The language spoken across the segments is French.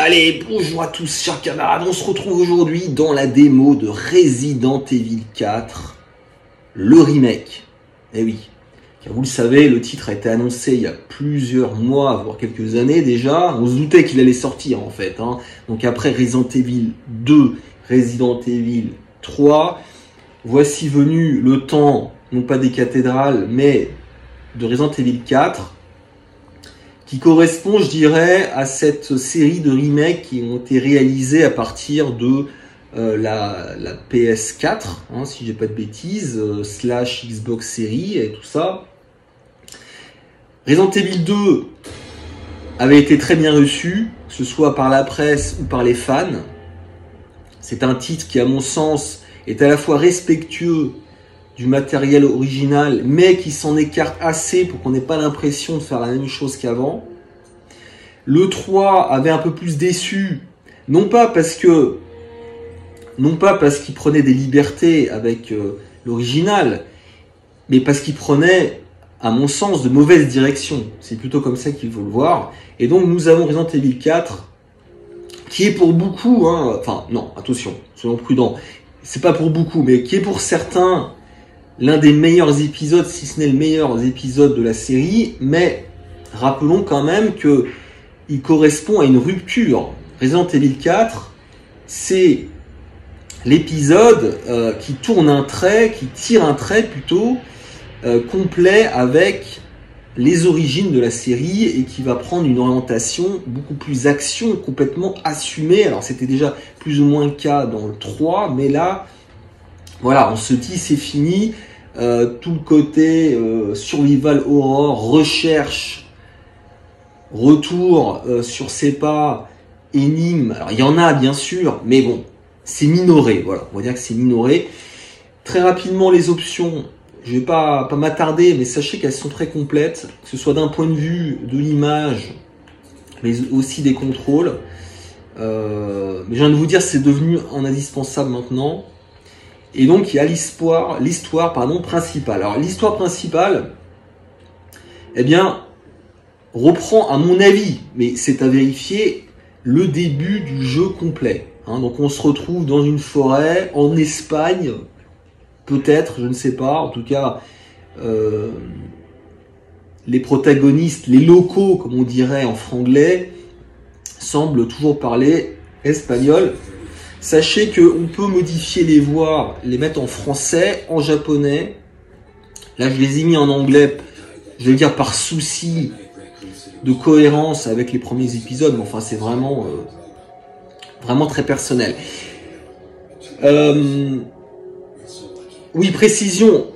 Allez, bonjour à tous chers camarades, on se retrouve aujourd'hui dans la démo de Resident Evil 4, le remake. Eh oui, car vous le savez, le titre a été annoncé il y a plusieurs mois, voire quelques années déjà. On se doutait qu'il allait sortir en fait. Donc après Resident Evil 2, Resident Evil 3, voici venu le temps, non pas des cathédrales, mais de Resident Evil 4. Qui correspond, je dirais, à cette série de remakes qui ont été réalisés à partir de la PS4, si j'ai pas de bêtises, slash Xbox Series et tout ça. Resident Evil 2 avait été très bien reçu, que ce soit par la presse ou par les fans. C'est un titre qui, à mon sens, est à la fois respectueux du matériel original, mais qui s'en écarte assez pour qu'on n'ait pas l'impression de faire la même chose qu'avant. Le 3 avait un peu plus déçu, non pas parce qu'il prenait des libertés avec l'original, mais parce qu'il prenait, à mon sens, de mauvaises directions. C'est plutôt comme ça qu'il faut le voir. Et donc nous avons Resident Evil 4, qui est pour beaucoup, enfin non, attention, soyons prudents, c'est pas pour beaucoup, mais qui est pour certains l'un des meilleurs épisodes, si ce n'est le meilleur épisode de la série, mais rappelons quand même que il correspond à une rupture. Resident Evil 4, c'est l'épisode qui tourne un trait, qui tire un trait plutôt complet avec les origines de la série et qui va prendre une orientation beaucoup plus action, complètement assumée. Alors c'était déjà plus ou moins le cas dans le 3, mais là, voilà, on se dit c'est fini. Tout le côté survival horror, recherche, retour sur ses pas, énigme. Alors il y en a bien sûr, mais bon, c'est minoré. Voilà, on va dire que c'est minoré. Très rapidement les options, je vais pas m'attarder, mais sachez qu'elles sont très complètes, que ce soit d'un point de vue de l'image, mais aussi des contrôles. Mais je viens de vous dire, c'est devenu un indispensable maintenant. Et donc il y a l'histoire principale. Alors l'histoire principale, eh bien, reprend à mon avis, mais c'est à vérifier, le début du jeu complet. Donc on se retrouve dans une forêt, en Espagne, peut-être, je ne sais pas, en tout cas, les protagonistes, les locaux, comme on dirait en franglais, semblent toujours parler espagnol. Sachez qu'on peut modifier les voix, les mettre en français, en japonais. Là, je les ai mis en anglais, je vais dire par souci de cohérence avec les premiers épisodes, mais enfin, c'est vraiment, vraiment très personnel. Oui, précision,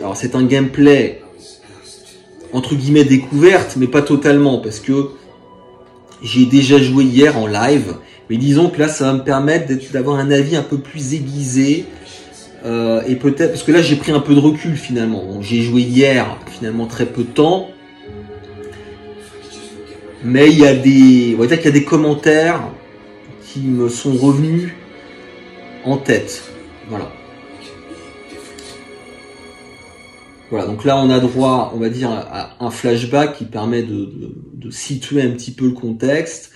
alors c'est un gameplay entre guillemets découverte, mais pas totalement, parce que j'ai déjà joué hier en live. Mais disons que là, ça va me permettre d'avoir un avis un peu plus aiguisé. Et peut-être, parce que là, j'ai pris un peu de recul finalement. Bon, j'ai joué hier, finalement très peu de temps. Mais on va dire qu'il y a des commentaires qui me sont revenus en tête. Voilà. Voilà, donc là, on a droit, on va dire, à un flashback qui permet de situer un petit peu le contexte.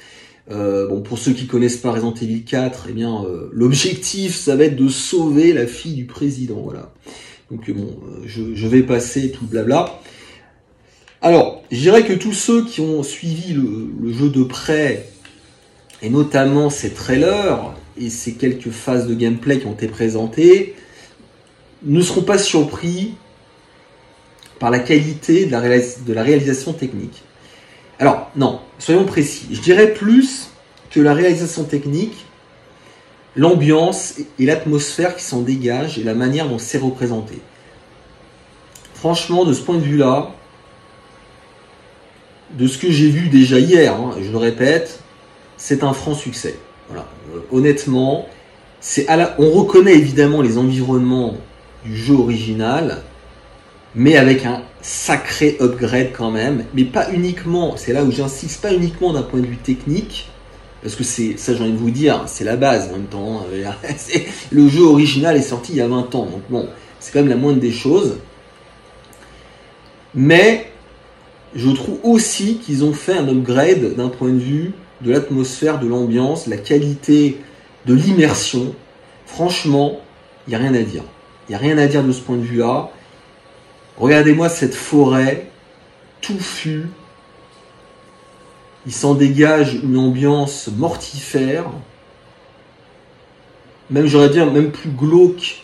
Bon, pour ceux qui connaissent pas Resident Evil 4, eh bien, l'objectif, ça va être de sauver la fille du président, voilà. Donc bon, je vais passer tout le blabla. Alors, je dirais que tous ceux qui ont suivi le jeu de près, et notamment ces trailers et ces quelques phases de gameplay qui ont été présentées, ne seront pas surpris par la qualité de la réalisation technique. Alors, non, soyons précis. Je dirais plus que la réalisation technique, l'ambiance et l'atmosphère qui s'en dégage et la manière dont c'est représenté. Franchement, de ce point de vue-là, de ce que j'ai vu déjà hier, je le répète, c'est un franc succès. Voilà. Honnêtement, on reconnaît évidemment les environnements du jeu original, mais avec un sacré upgrade quand même, mais pas uniquement, c'est là où j'insiste, pas uniquement d'un point de vue technique, parce que ça j'ai envie de vous dire, c'est la base en même temps, le jeu original est sorti il y a 20 ans, donc bon, c'est quand même la moindre des choses, mais je trouve aussi qu'ils ont fait un upgrade d'un point de vue de l'atmosphère, de l'ambiance, la qualité de l'immersion. Franchement, il n'y a rien à dire. Il n'y a rien à dire de ce point de vue-là. Regardez-moi cette forêt touffue. Il s'en dégage une ambiance mortifère. Même, j'aurais dire, même plus glauque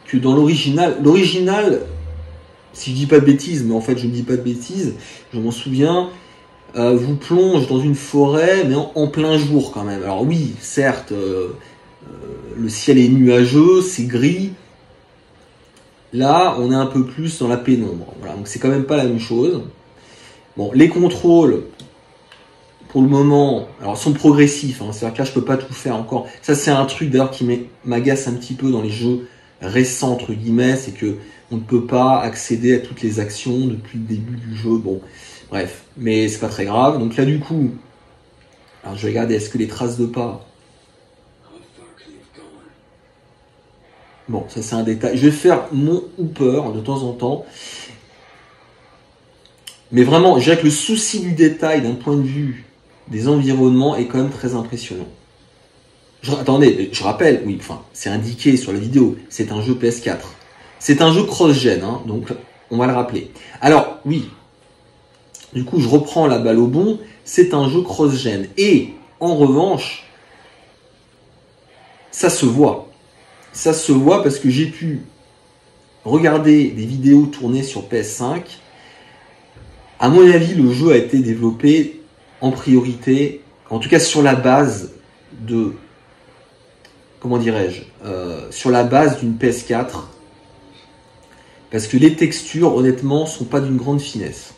que dans l'original. L'original, si je dis pas de bêtises, mais en fait je ne dis pas de bêtises, je m'en souviens, vous plonge dans une forêt, mais en plein jour quand même. Alors oui, certes, le ciel est nuageux, c'est gris. Là, on est un peu plus dans la pénombre. Voilà, donc c'est quand même pas la même chose. Bon, les contrôles, pour le moment, alors sont progressifs. Hein, c'est-à-dire que là, je peux pas tout faire encore. Ça, c'est un truc d'ailleurs qui m'agace un petit peu dans les jeux récents entre guillemets, c'est que on ne peut pas accéder à toutes les actions depuis le début du jeu. Bon, bref, mais c'est pas très grave. Donc là, du coup, alors je vais regarder, est-ce que les traces de pas. Bon, ça c'est un détail. Je vais faire mon hooper de temps en temps. Mais vraiment, je dirais que le souci du détail d'un point de vue des environnements est quand même très impressionnant. Attendez, je rappelle, oui, enfin, c'est indiqué sur la vidéo, c'est un jeu PS4. C'est un jeu cross-gen, hein, donc on va le rappeler. Alors, oui, du coup, je reprends la balle au bon, c'est un jeu cross-gen. Et, en revanche, ça se voit. Ça se voit parce que j'ai pu regarder des vidéos tournées sur PS5. À mon avis, le jeu a été développé en priorité, en tout cas sur la base de, comment dirais-je, sur la base d'une PS4, parce que les textures, honnêtement, sont pas d'une grande finesse.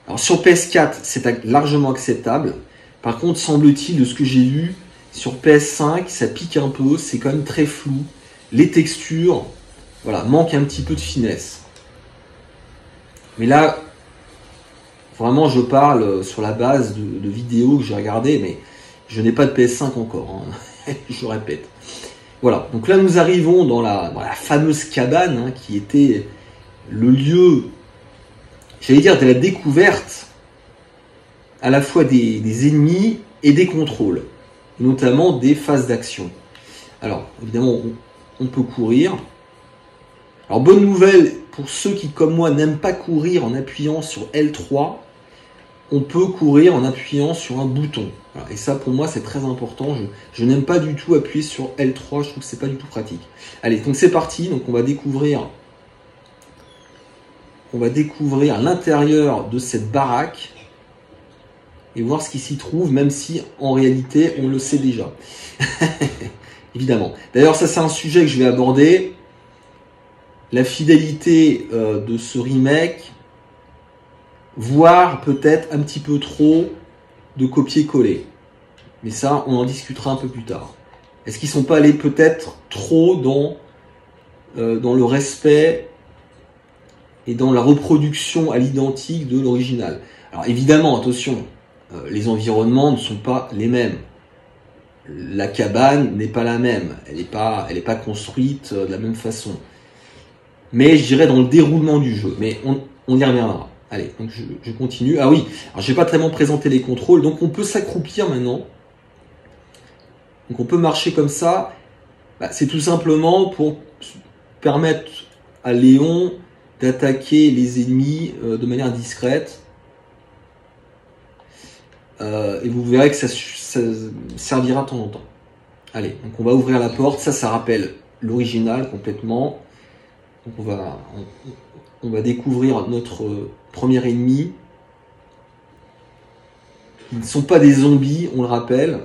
Alors sur PS4, c'est largement acceptable. Par contre, semble-t-il, de ce que j'ai vu, sur PS5, ça pique un peu, c'est quand même très flou. Les textures, voilà, manquent un petit peu de finesse. Mais là, vraiment, je parle sur la base de vidéos que j'ai regardées, mais je n'ai pas de PS5 encore, hein. Je répète. Voilà, donc là nous arrivons dans la fameuse cabane, hein, qui était le lieu, j'allais dire, de la découverte à la fois des ennemis et des contrôles, notamment des phases d'action. Alors, évidemment, on peut courir. Alors, bonne nouvelle, pour ceux qui, comme moi, n'aiment pas courir en appuyant sur L3, on peut courir en appuyant sur un bouton. Voilà. Et ça, pour moi, c'est très important. Je n'aime pas du tout appuyer sur L3, je trouve que c'est pas du tout pratique. Allez, donc c'est parti. Donc on va découvrir l'intérieur de cette baraque et voir ce qui s'y trouve, même si en réalité, on le sait déjà. Évidemment. D'ailleurs, ça, c'est un sujet que je vais aborder. La fidélité de ce remake, voire peut-être un petit peu trop de copier-coller. Mais ça, on en discutera un peu plus tard. Est-ce qu'ils ne sont pas allés peut-être trop dans le respect et dans la reproduction à l'identique de l'original? Alors évidemment, attention, les environnements ne sont pas les mêmes. La cabane n'est pas la même. Elle n'est pas construite de la même façon. Mais je dirais dans le déroulement du jeu. Mais on y reviendra. Allez, donc je continue. Ah oui, alors je vais pas vraiment présenter les contrôles. Donc on peut s'accroupir maintenant. Donc on peut marcher comme ça. Bah, c'est tout simplement pour permettre à Léon d'attaquer les ennemis de manière discrète. Et vous verrez que ça servira de temps en temps. Allez, donc on va ouvrir la porte. Ça rappelle l'original complètement. Donc on va découvrir notre premier ennemi. Ils ne sont pas des zombies, on le rappelle.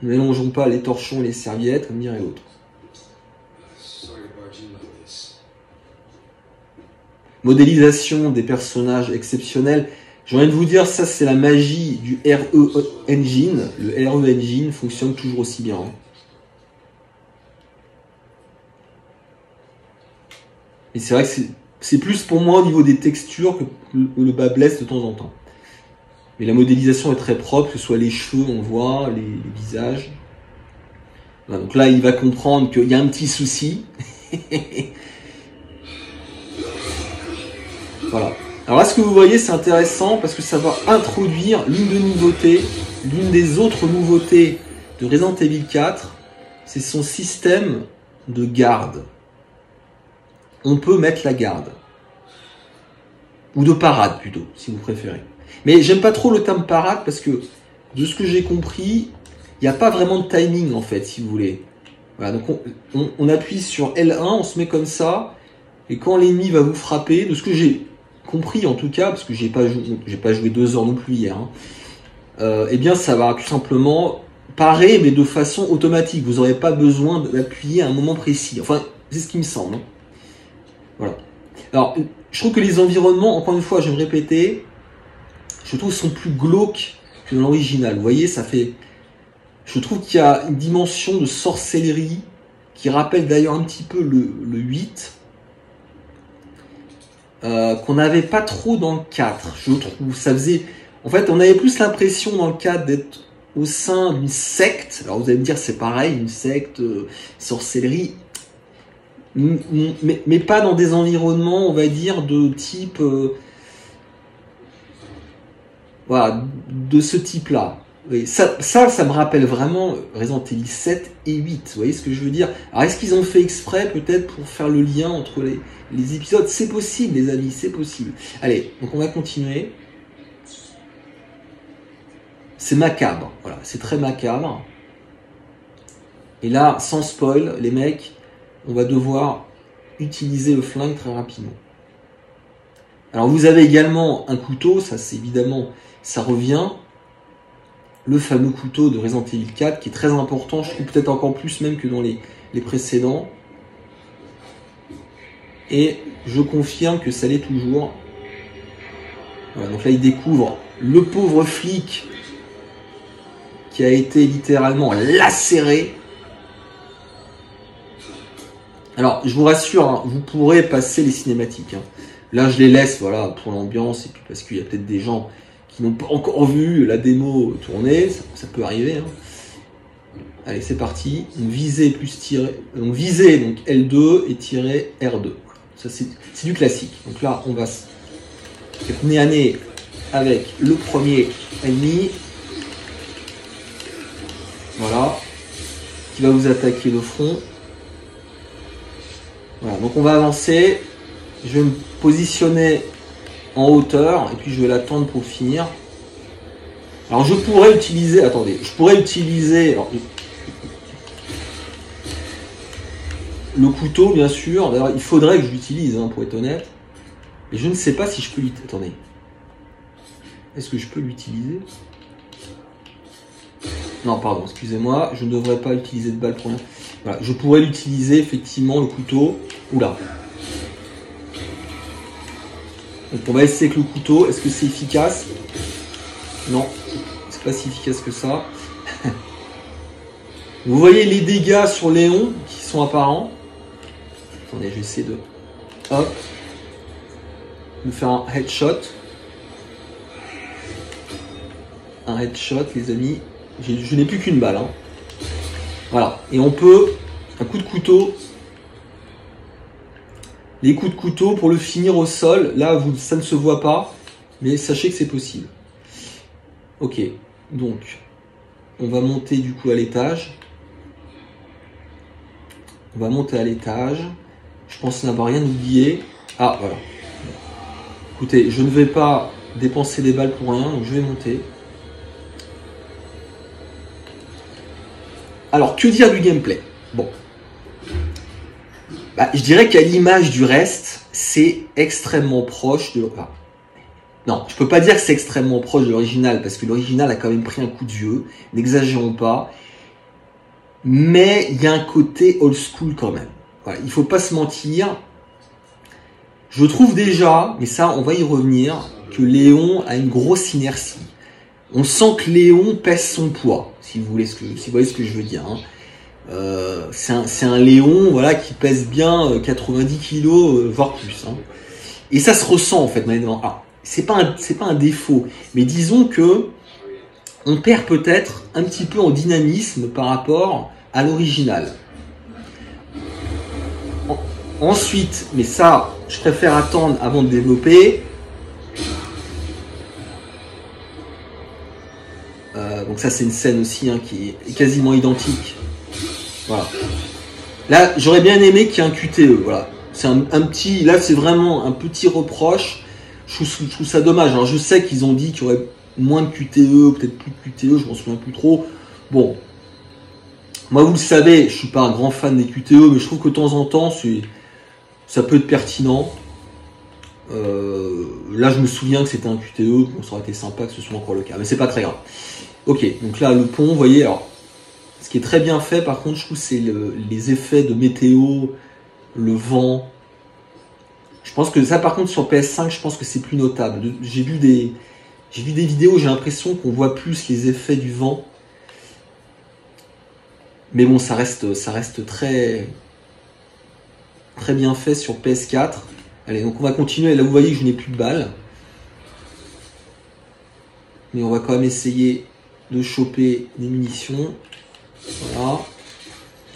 Ne mélangeons pas les torchons et les serviettes, comme dirait l'autre. Modélisation des personnages exceptionnels. J'ai envie de vous dire, ça c'est la magie du RE Engine. Le RE Engine fonctionne toujours aussi bien. Et c'est vrai que c'est plus pour moi au niveau des textures que le bas blesse de temps en temps. Mais la modélisation est très propre, que ce soit les cheveux, on voit, les visages. Voilà, donc là, il va comprendre qu'il y a un petit souci. Voilà. Alors là, ce que vous voyez, c'est intéressant parce que ça va introduire l'une des autres nouveautés de Resident Evil 4, c'est son système de garde. On peut mettre la garde. Ou de parade plutôt, si vous préférez. Mais j'aime pas trop le terme parade parce que, de ce que j'ai compris, il n'y a pas vraiment de timing en fait, si vous voulez. Voilà, donc on appuie sur L1, on se met comme ça, et quand l'ennemi va vous frapper, de ce que j'ai compris en tout cas, parce que j'ai pas joué 2 heures non plus hier, eh bien ça va tout simplement parer, mais de façon automatique. Vous n'aurez pas besoin d'appuyer à un moment précis. Enfin, c'est ce qui me semble. Hein. Voilà. Alors, je trouve que les environnements, encore une fois, je vais me répéter, je trouve sont plus glauques que dans l'original. Vous voyez, ça fait... Je trouve qu'il y a une dimension de sorcellerie qui rappelle d'ailleurs un petit peu le 8, qu'on n'avait pas trop dans le 4, je trouve. Ça faisait... En fait, on avait plus l'impression dans le 4 d'être au sein d'une secte. Alors vous allez me dire, c'est pareil, une secte, sorcellerie, mais pas dans des environnements, on va dire, de type... voilà, de ce type-là. Oui, ça me rappelle vraiment Resident Evil 7 et 8. Vous voyez ce que je veux dire? Alors, est-ce qu'ils ont fait exprès, peut-être, pour faire le lien entre les épisodes? C'est possible, les amis, c'est possible. Allez, donc on va continuer. C'est macabre, voilà, c'est très macabre. Et là, sans spoil, les mecs, on va devoir utiliser le flingue très rapidement. Alors, vous avez également un couteau, ça c'est évidemment, ça revient. Le fameux couteau de Resident Evil 4 qui est très important, je trouve peut-être encore plus même que dans les précédents. Et je confirme que ça l'est toujours. Voilà, donc là il découvre le pauvre flic qui a été littéralement lacéré. Alors je vous rassure, hein, vous pourrez passer les cinématiques. Hein. Là je les laisse, voilà, pour l'ambiance et puis parce qu'il y a peut-être des gens qui n'ont pas encore vu la démo tourner, ça peut arriver. Hein. Allez, c'est parti. Donc viser plus tirer, donc viser donc L2 et tirer R2. Ça c'est du classique. Donc là, on va être nez à nez avec le premier ennemi. Voilà, qui va vous attaquer le front. Voilà, donc on va avancer. Je vais me positionner en hauteur et puis je vais l'attendre pour finir. Alors je pourrais utiliser, attendez, alors, le couteau bien sûr. D'ailleurs il faudrait que je l'utilise hein, pour être honnête, mais je ne sais pas si je peux l'utiliser. Attendez, est-ce que je peux l'utiliser? Non, pardon, excusez-moi, je ne devrais pas utiliser de balle pour l'instant. Voilà, je pourrais l'utiliser effectivement le couteau. Oula. Donc on va essayer avec le couteau. Est-ce que c'est efficace? Non, c'est pas si efficace que ça. Vous voyez les dégâts sur Léon qui sont apparents. Attendez, je vais essayer de... Hop. De faire un headshot. Un headshot, les amis. Je n'ai plus qu'une balle. Hein. Voilà. Et on peut... Un coup de couteau... Les coups de couteau pour le finir au sol, là ça ne se voit pas, mais sachez que c'est possible. Ok, donc on va monter du coup à l'étage. On va monter à l'étage. Je pense n'avoir rien oublié. Ah voilà. Écoutez, je ne vais pas dépenser des balles pour rien, donc je vais monter. Alors que dire du gameplay? Bon. Bah, je dirais qu'à l'image du reste, c'est extrêmement proche de... Enfin, non, je peux pas dire que c'est extrêmement proche de l'original, parce que l'original a quand même pris un coup de vieux, n'exagérons pas. Mais il y a un côté old school quand même. Voilà, il faut pas se mentir. Je trouve déjà, mais ça on va y revenir, que Léon a une grosse inertie. On sent que Léon pèse son poids, si vous voyez ce que je veux dire. Hein. C'est un Léon voilà, qui pèse bien 90 kilos, voire plus. Hein. Et ça se ressent en fait maintenant. Ah, c'est pas un défaut, mais disons que on perd peut-être un petit peu en dynamisme par rapport à l'original. Ensuite, mais ça, je préfère attendre avant de développer, Donc ça c'est une scène aussi hein, qui est quasiment identique. Voilà. Là j'aurais bien aimé qu'il y ait un QTE. Voilà. C'est un petit. Là c'est vraiment un petit reproche. Je trouve ça dommage. Alors je sais qu'ils ont dit qu'il y aurait moins de QTE, peut-être plus de QTE, je m'en souviens plus trop. Bon. Moi vous le savez, je suis pas un grand fan des QTE, mais je trouve que de temps en temps ça peut être pertinent. Là je me souviens que c'était un QTE, bon, ça aurait été sympa que ce soit encore le cas, mais c'est pas très grave. Ok, donc là le pont, vous voyez, alors ce qui est très bien fait par contre, je trouve, c'est les effets de météo, le vent. Je pense que ça par contre sur PS5, je pense que c'est plus notable. J'ai vu des vidéos, j'ai l'impression qu'on voit plus les effets du vent. Mais bon, ça reste très bien fait sur PS4. Allez, donc on va continuer. Là, vous voyez que je n'ai plus de balles. Mais on va quand même essayer de choper des munitions. Voilà.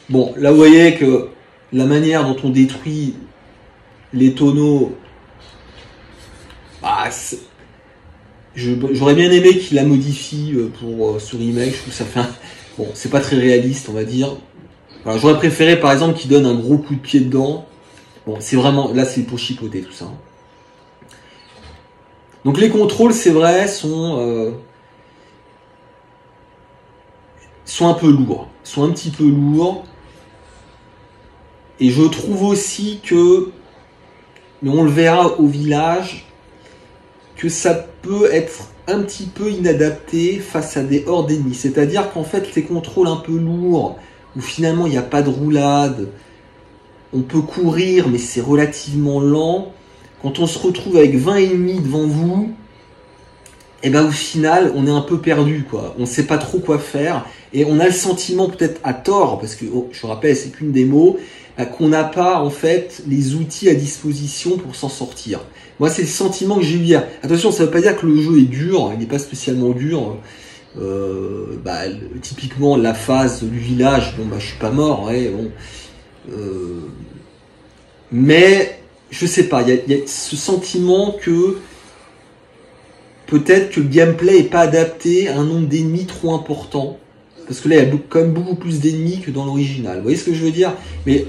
Bon, là, vous voyez que la manière dont on détruit les tonneaux... Bah, j'aurais bien aimé qu'il la modifie pour ce remake. Je trouve que ça fait un... Bon, c'est pas très réaliste, on va dire. Voilà, j'aurais préféré, par exemple, qu'il donne un gros coup de pied dedans. Bon, c'est vraiment... Là, c'est pour chipoter, tout ça. Donc, les contrôles, c'est vrai, sont un peu lourds. Sont un petit peu lourds. Et je trouve aussi que... Mais on le verra au village, que ça peut être un petit peu inadapté face à des hordes ennemies. C'est-à-dire qu'en fait, les contrôles un peu lourds, où finalement il n'y a pas de roulade, on peut courir, mais c'est relativement lent. Quand on se retrouve avec 20 ennemis devant vous, et ben au final, on est un peu perdu, quoi. On ne sait pas trop quoi faire, et on a le sentiment, peut-être à tort, parce que, je rappelle, c'est qu'une démo, qu'on n'a pas, en fait, les outils à disposition pour s'en sortir. Moi, c'est le sentiment que j'ai eu hier. Attention, ça ne veut pas dire que le jeu est dur, il n'est pas spécialement dur. Typiquement, la phase du village, bon, je suis pas mort, ouais, bon. Mais, je sais pas, il y a ce sentiment que peut-être que le gameplay n'est pas adapté à un nombre d'ennemis trop important. Parce que là, il y a quand même beaucoup plus d'ennemis que dans l'original. Vous voyez ce que je veux dire? Mais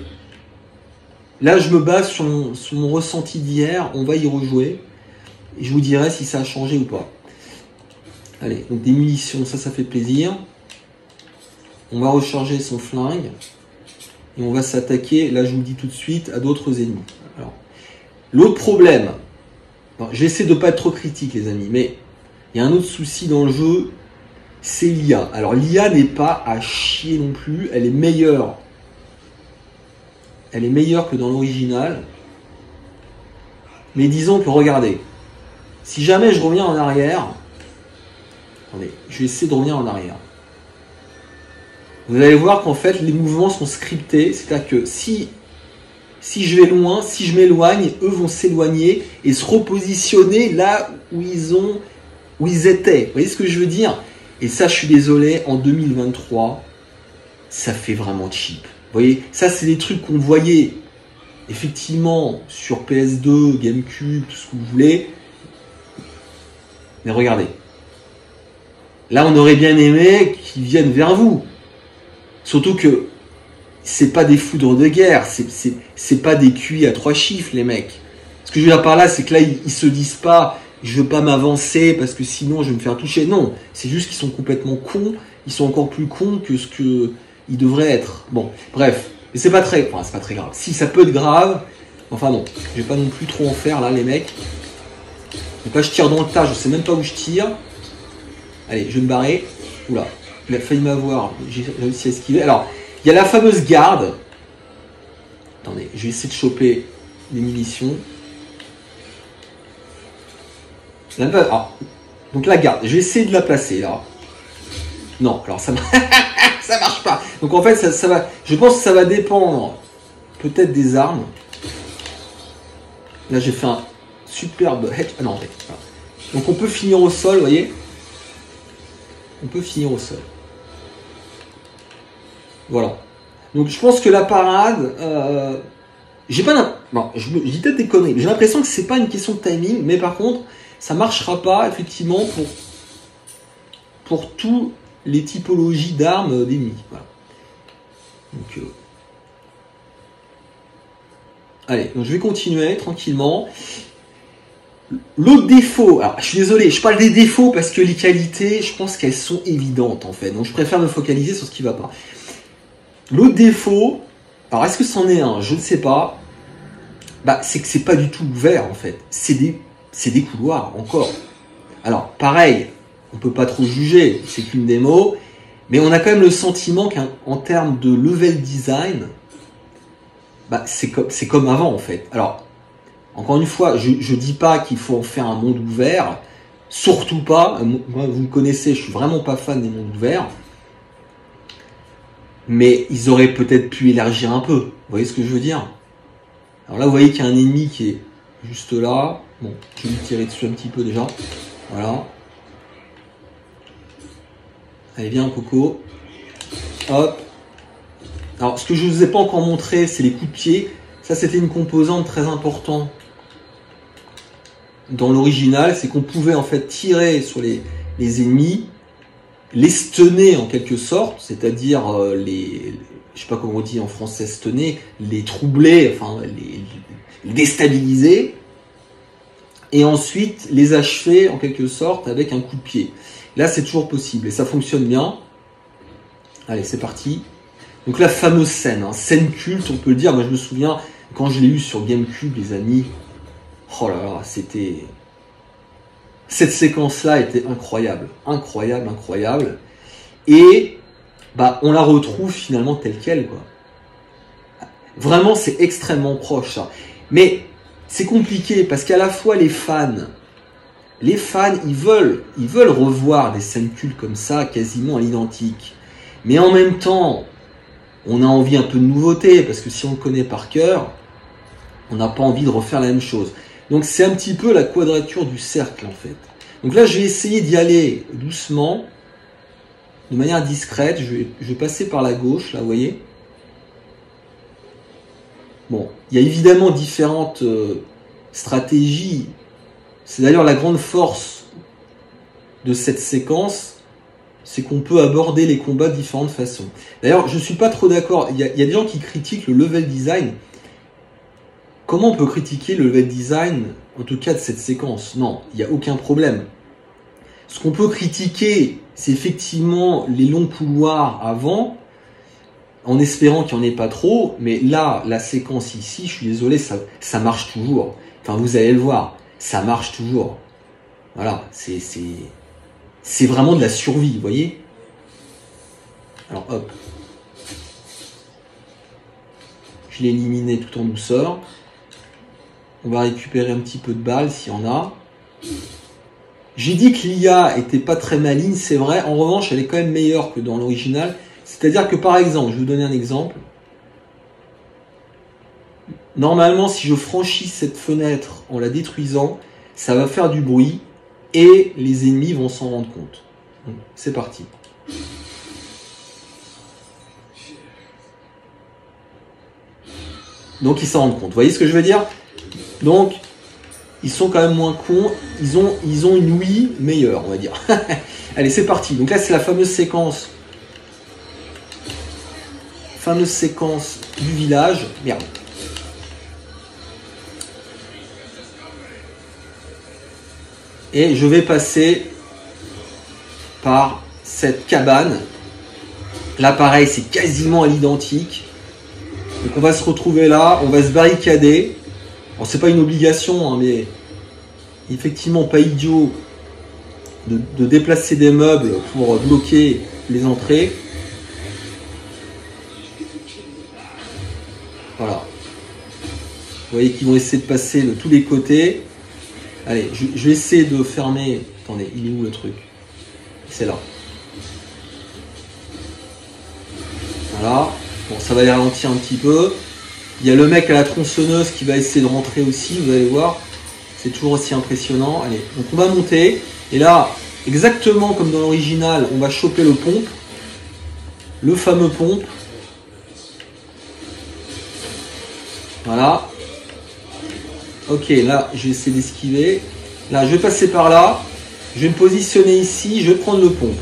là, je me base sur mon ressenti d'hier. On va y rejouer. Et je vous dirai si ça a changé ou pas. Allez, donc des munitions, ça fait plaisir. On va recharger son flingue. Et on va s'attaquer, là je vous le dis tout de suite, à d'autres ennemis. Alors, l'autre problème, j'essaie de ne pas être trop critique les amis, mais il y a un autre souci dans le jeu, c'est l'IA. Alors l'IA n'est pas à chier non plus, elle est meilleure. Elle est meilleure que dans l'original. Mais disons que, regardez, si jamais je reviens en arrière, attendez, je vais essayer de revenir en arrière. Vous allez voir qu'en fait, les mouvements sont scriptés. C'est-à-dire que si je vais loin, si je m'éloigne, eux vont s'éloigner et se repositionner là où ils étaient. Vous voyez ce que je veux dire? Et ça, je suis désolé, en 2023, ça fait vraiment cheap. Vous voyez, ça, c'est des trucs qu'on voyait effectivement sur PS2, GameCube, tout ce que vous voulez. Mais regardez. Là, on aurait bien aimé qu'ils viennent vers vous. Surtout que c'est pas des foudres de guerre, c'est pas des QI à 3 chiffres, les mecs. Ce que je veux dire par là, c'est que là, ils se disent pas, je veux pas m'avancer parce que sinon je vais me faire toucher. Non, c'est juste qu'ils sont complètement cons, ils sont encore plus cons que ce qu'ils devraient être. Bon, bref, mais c'est pas très grave. Si, ça peut être grave, enfin bon, je vais pas non plus trop en faire là, les mecs. Donc là, je tire dans le tas, je sais même pas où je tire. Allez, je vais me barrer. Oula. Il a failli m'avoir, j'ai réussi à esquiver. Alors, il y a la fameuse garde. Attendez, je vais essayer de choper les munitions. Donc la garde, je vais essayer de la placer là. Non, alors ça marche pas. Donc en fait, ça va. Je pense que ça va dépendre peut-être des armes. Là, j'ai fait un superbe head. Ah non, en fait. Voilà. Donc on peut finir au sol, vous voyez. On peut finir au sol. Voilà. Donc je pense que la parade, j'ai pas. Bon, je dis peut-être des conneries, mais j'ai l'impression que c'est pas une question de timing, mais par contre, ça marchera pas effectivement pour tout les typologies d'armes d'ennemis. Voilà. Donc, allez, donc je vais continuer tranquillement. L'autre défaut, alors je suis désolé, je parle des défauts parce que les qualités, je pense qu'elles sont évidentes en fait. Donc je préfère me focaliser sur ce qui va pas. L'autre défaut, alors est-ce que c'en est un? Je ne sais pas. Bah, c'est que c'est pas du tout ouvert en fait. C'est des couloirs encore. Alors pareil, on peut pas trop juger, c'est qu'une démo, mais on a quand même le sentiment qu'en termes de level design, bah, c'est comme avant en fait. Alors encore une fois, je dis pas qu'il faut en faire un monde ouvert, surtout pas. Moi, vous me connaissez, je suis vraiment pas fan des mondes ouverts. Mais ils auraient peut-être pu élargir un peu. Vous voyez ce que je veux dire? Alors là, vous voyez qu'il y a un ennemi qui est juste là. Bon, je vais lui tirer dessus un petit peu déjà. Voilà. Allez, viens, Coco. Hop. Alors, ce que je ne vous ai pas encore montré, c'est les coups de pied. Ça, c'était une composante très importante dans l'original. C'est qu'on pouvait en fait tirer sur les ennemis, les stunner en quelque sorte, c'est-à-dire je sais pas comment on dit en français stunner, les troubler, enfin les déstabiliser, et ensuite les achever en quelque sorte avec un coup de pied. Là c'est toujours possible et ça fonctionne bien. Allez, c'est parti. Donc la fameuse scène, hein, scène culte on peut le dire. Moi je me souviens quand je l'ai eu sur GameCube les amis, oh là là, c'était... Cette séquence-là était incroyable, incroyable, incroyable. Et bah, on la retrouve finalement telle qu'elle, quoi. Vraiment, c'est extrêmement proche, ça. Mais c'est compliqué parce qu'à la fois les fans, ils veulent revoir des scènes cultes comme ça, quasiment à l'identique. Mais en même temps, on a envie un peu de nouveauté parce que si on le connaît par cœur, on n'a pas envie de refaire la même chose. Donc c'est un petit peu la quadrature du cercle en fait. Donc là je vais essayer d'y aller doucement, de manière discrète. Je vais passer par la gauche, là vous voyez. Bon, il y a évidemment différentes stratégies. C'est d'ailleurs la grande force de cette séquence, c'est qu'on peut aborder les combats de différentes façons. D'ailleurs je suis pas trop d'accord, il y a des gens qui critiquent le level design. Comment on peut critiquer le level design, en tout cas de cette séquence? Non, il n'y a aucun problème. Ce qu'on peut critiquer, c'est effectivement les longs couloirs avant, en espérant qu'il n'y en ait pas trop, mais là, la séquence ici, je suis désolé, ça marche toujours. Enfin, vous allez le voir, ça marche toujours. Voilà, c'est vraiment de la survie, vous voyez? Alors, hop. Je l'ai éliminé tout en douceur. On va récupérer un petit peu de balles s'il y en a. J'ai dit que l'IA était pas très maligne, c'est vrai. En revanche, elle est quand même meilleure que dans l'original. C'est-à-dire que par exemple, je vais vous donner un exemple. Normalement, si je franchis cette fenêtre en la détruisant, ça va faire du bruit et les ennemis vont s'en rendre compte. C'est parti. Donc ils s'en rendent compte. Vous voyez ce que je veux dire? Donc, ils sont quand même moins cons, ils ont une ouïe meilleure, on va dire. Allez, c'est parti. Donc là, c'est la fameuse séquence du village. Merde. Et je vais passer par cette cabane. Là, pareil, c'est quasiment à l'identique. Donc on va se retrouver là, on va se barricader. Bon, c'est pas une obligation, hein, mais effectivement pas idiot de déplacer des meubles pour bloquer les entrées. Voilà. Vous voyez qu'ils vont essayer de passer de tous les côtés. Allez, je vais essayer de fermer. Attendez, il est où le truc? C'est là. Voilà. Bon, ça va les ralentir un petit peu. Il y a le mec à la tronçonneuse qui va essayer de rentrer aussi, vous allez voir. C'est toujours aussi impressionnant. Allez, donc on va monter. Et là, exactement comme dans l'original, on va choper le pompe. Le fameux pompe. Voilà. Ok, là, je vais essayer d'esquiver. Là, je vais passer par là. Je vais me positionner ici. Je vais prendre le pompe.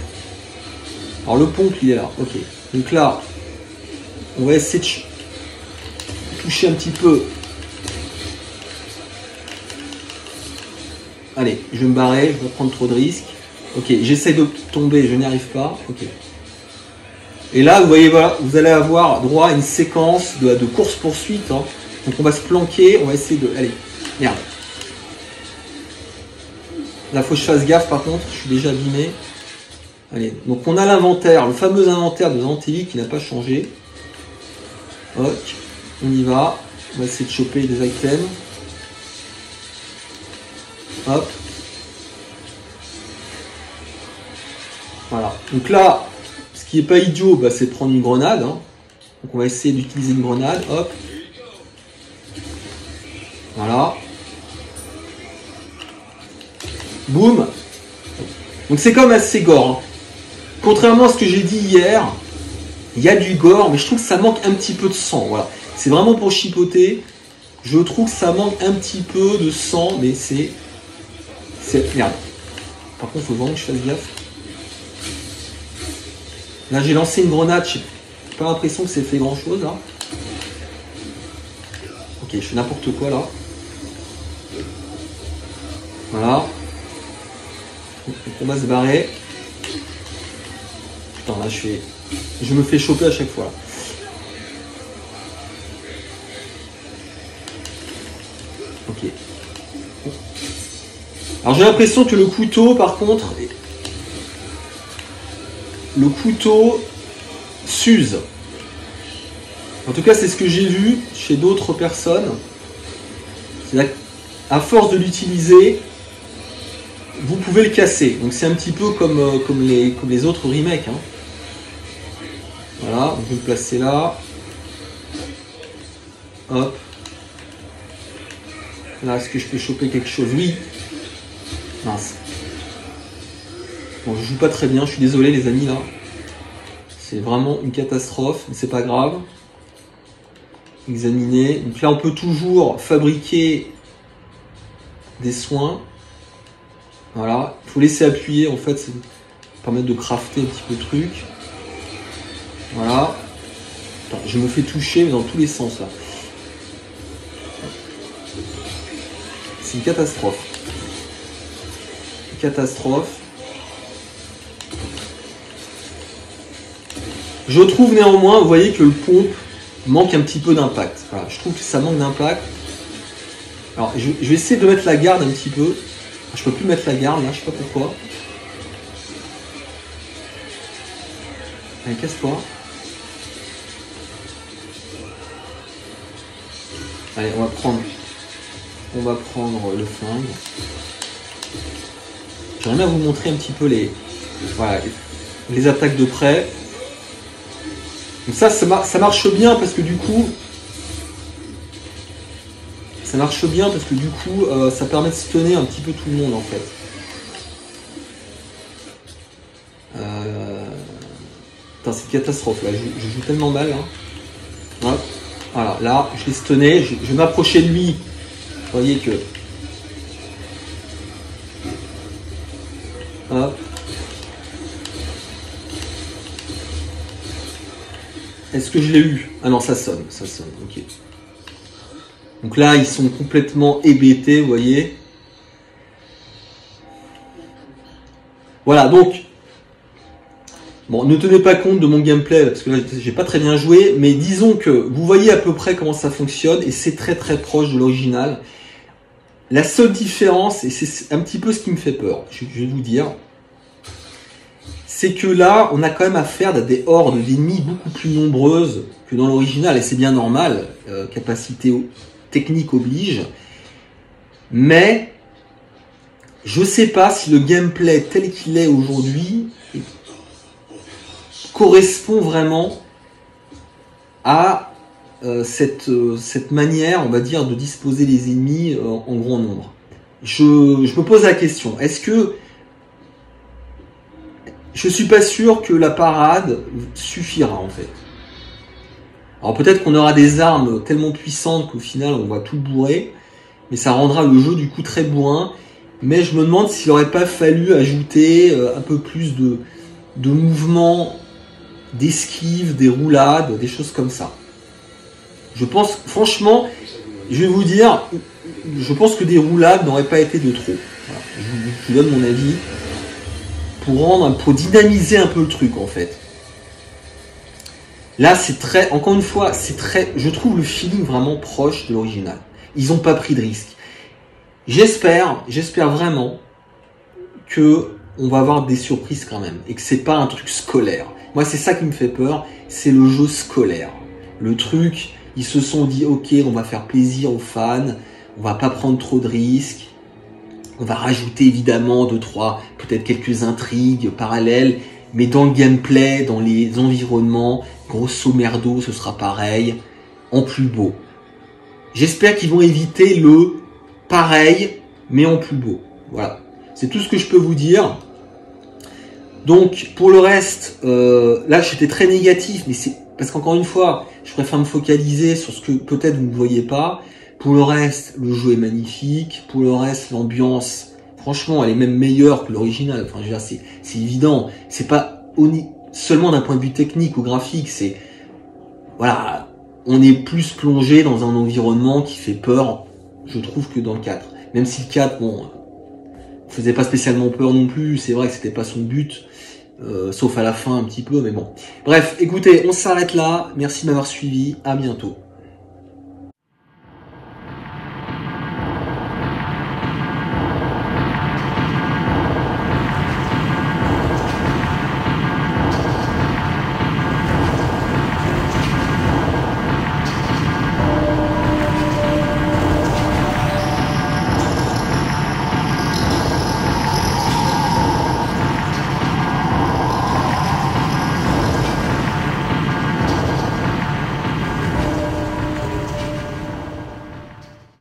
Alors le pompe, il est là. Ok. Donc là, on va essayer de toucher un petit peu. Allez, je vais me barrer, je vais pas prendre trop de risques. Ok, j'essaie de tomber, je n'y arrive pas. Ok. Et là, vous voyez, voilà, vous allez avoir droit à une séquence de course-poursuite. Hein. Donc on va se planquer, on va essayer de... Allez, merde. Là, faut que je fasse gaffe par contre, je suis déjà abîmé. Allez, donc on a l'inventaire, le fameux inventaire de Zantelli qui n'a pas changé. Ok, on y va. On va essayer de choper des items. Hop. Voilà. Donc là, ce qui n'est pas idiot, bah, c'est de prendre une grenade. Hein. Donc on va essayer d'utiliser une grenade. Hop. Voilà. Boum. Donc c'est comme assez gore. Hein. Contrairement à ce que j'ai dit hier, il y a du gore, mais je trouve que ça manque un petit peu de sang. Voilà. C'est vraiment pour chipoter. Je trouve que ça manque un petit peu de sang, mais c'est... Merde. Par contre, il faut vraiment que je fasse gaffe. Là, j'ai lancé une grenade. J'ai pas l'impression que c'est fait grand-chose, là. Ok, je fais n'importe quoi, là. Voilà. Donc, on va se barrer. Putain, là, je me fais choper à chaque fois, là. Ok. Alors j'ai l'impression que le couteau, par contre, le couteau s'use. En tout cas, c'est ce que j'ai vu chez d'autres personnes. C'est à force de l'utiliser, vous pouvez le casser. Donc c'est un petit peu comme les autres remakes. Hein. Voilà, on peut le placer là. Hop. Là, est-ce que je peux choper quelque chose? Oui. Mince. Bon, je joue pas très bien, je suis désolé les amis là. C'est vraiment une catastrophe, mais c'est pas grave. Examiner. Donc là, on peut toujours fabriquer des soins. Voilà. Il faut laisser appuyer, en fait, ça permet de crafter un petit peu de trucs. Voilà. Attends, je me fais toucher mais dans tous les sens là. C'est une catastrophe. Catastrophe. Je trouve néanmoins, vous voyez que le pompe manque un petit peu d'impact. Voilà, je trouve que ça manque d'impact. Alors, je vais essayer de mettre la garde un petit peu. Je peux plus mettre la garde là, je sais pas pourquoi. Allez, casse-toi. Allez, on va prendre le flingue. J'aimerais bien vous montrer un petit peu les attaques de près. Donc ça marche bien parce que du coup, ça permet de stunner un petit peu tout le monde en fait. Putain, c'est une catastrophe là, je joue tellement mal. Hein. Ouais. Voilà, là, je l'ai stunné, je vais m'approcher de lui. Vous voyez que... Hop. Est-ce que je l'ai eu? Ah non, ça sonne, ok. Donc là, ils sont complètement hébétés, vous voyez. Voilà, donc... Bon, ne tenez pas compte de mon gameplay, parce que là, j'ai pas très bien joué, mais disons que vous voyez à peu près comment ça fonctionne, et c'est très très proche de l'original. La seule différence, et c'est un petit peu ce qui me fait peur, je vais vous dire, c'est que là, on a quand même affaire à des hordes d'ennemis beaucoup plus nombreuses que dans l'original, et c'est bien normal, capacité technique oblige, mais je sais pas si le gameplay tel qu'il est aujourd'hui correspond vraiment à cette manière, on va dire, de disposer les ennemis en grand nombre. Je me pose la question, est-ce que je suis pas sûr que la parade suffira en fait. Alors peut-être qu'on aura des armes tellement puissantes qu'au final on va tout bourrer, mais ça rendra le jeu du coup très bourrin. Mais je me demande s'il n'aurait pas fallu ajouter un peu plus de mouvements, d'esquives, des roulades, des choses comme ça. Je pense, franchement, je vais vous dire, je pense que des roulades n'auraient pas été de trop. Voilà. Je vous donne mon avis pour dynamiser un peu le truc en fait. Là, c'est très, encore une fois, c'est très, je trouve le feeling vraiment proche de l'original. Ils n'ont pas pris de risque. J'espère vraiment que on va avoir des surprises quand même et que c'est pas un truc scolaire. Moi, c'est ça qui me fait peur, c'est le jeu scolaire. Le truc, ils se sont dit, ok, on va faire plaisir aux fans, on va pas prendre trop de risques, on va rajouter évidemment 2-3, peut-être quelques intrigues parallèles, mais dans le gameplay, dans les environnements, grosso merdo, ce sera pareil, en plus beau. J'espère qu'ils vont éviter le pareil, mais en plus beau. Voilà. C'est tout ce que je peux vous dire. Donc, pour le reste, là, j'étais très négatif, mais c'est parce qu'encore une fois, je préfère me focaliser sur ce que peut-être vous ne voyez pas. Pour le reste, le jeu est magnifique. Pour le reste, l'ambiance, franchement, elle est même meilleure que l'original. Enfin, je veux dire, c'est évident. C'est pas seulement d'un point de vue technique ou graphique. C'est, voilà, on est plus plongé dans un environnement qui fait peur, je trouve, que dans le 4. Même si le 4, bon, faisait pas spécialement peur non plus. C'est vrai que c'était pas son but. Sauf à la fin un petit peu, mais bon. Bref, écoutez, on s'arrête là. Merci de m'avoir suivi. À bientôt.